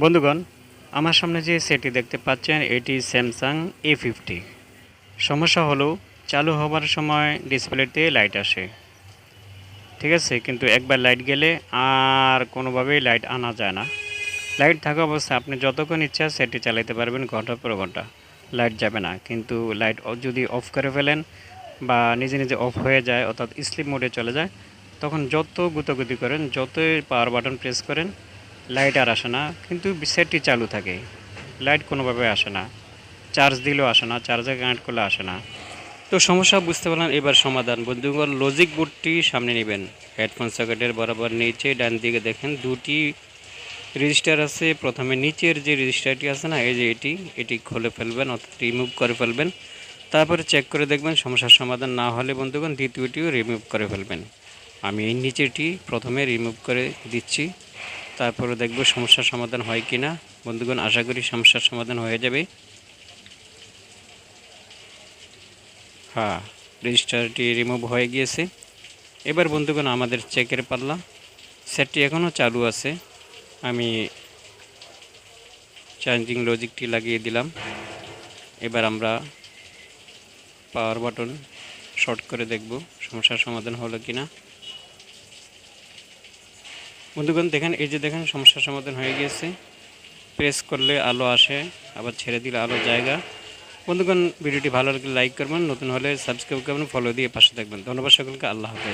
বন্ধুগণ, আমার সামনে যে সেটটি দেখতে পাচ্ছেন এটি স্যামসাং A50। সমস্যা হলো চালু হবার সময় ডিসপ্লেতে লাইট আসে, ঠিক আছে, কিন্তু একবার লাইট গেলে আর কোনোভাবেই লাইট আনা যায় না। লাইট থাকা অবস্থায় আপনি যতক্ষণ ইচ্ছা সেটটি চালাতে পারবেন, ঘন্টার পর ঘন্টা লাইট যাবে না। কিন্তু লাইট যদি অফ করে ফেলেন বা নিজে নিজে অফ হয়ে যায়, অর্থাৎ স্লিপ মোডে চলে যায়, তখন যত গুতাগুতি করেন, যতই পাওয়ার বাটন প্রেস করেন, লাইট আর আসে না। কিন্তু সেটটি চালু থাকে, লাইট কোনোভাবে আসে না, চার্জ দিলেও আসে না, চার্জে কানেক্ট করলে আসে না। তো সমস্যা বুঝতে পারলাম, এবার সমাধান। বন্ধুগণ, লজিক বোর্ডটি সামনে নেবেন, হেডফোন সকেটের বরাবর নিচে ডান দিকে দেখেন দুটি রেজিস্টার আছে। প্রথমে নিচের যে রেজিস্টারটি আছে না, এই যে এটি খুলে ফেলবেন, অর্থাৎ রিমুভ করে ফেলবেন। তারপরে চেক করে দেখবেন সমস্যার সমাধান না হলে বন্ধুগণ দ্বিতীয়টিও রিমুভ করে ফেলবেন। আমি এই নিচেরটি প্রথমে রিমুভ করে দিচ্ছি, তারপরে দেখব সমস্যার সমাধান হয় কি না। বন্ধুগণ, আশা করি সমস্যার সমাধান হয়ে যাবে। হ্যাঁ, রেজিস্টারটি রিমুভ হয়ে গিয়েছে। এবার বন্ধুগণ আমাদের চেকের পাল্লা। সেটটি এখনও চালু আছে। আমি চার্জিং লজিকটি লাগিয়ে দিলাম। এবার আমরা পাওয়ার বাটন শর্ট করে দেখব সমস্যার সমাধান হলো কি না। বন্ধুগণ দেখেন, এই যে দেখেন সমস্যার সমাধান হয়ে গিয়েছে। প্রেস করলে আলো আসে, আবার ছেড়ে দিলে আলো জায়গা। বন্ধুগণ, ভিডিওটি ভালো লাগলে লাইক করবেন, নতুন হলে সাবস্ক্রাইব করবেন, ফলো দিয়ে পাশে থাকবেন। ধন্যবাদ সকলকে। আল্লাহ হাফেজ।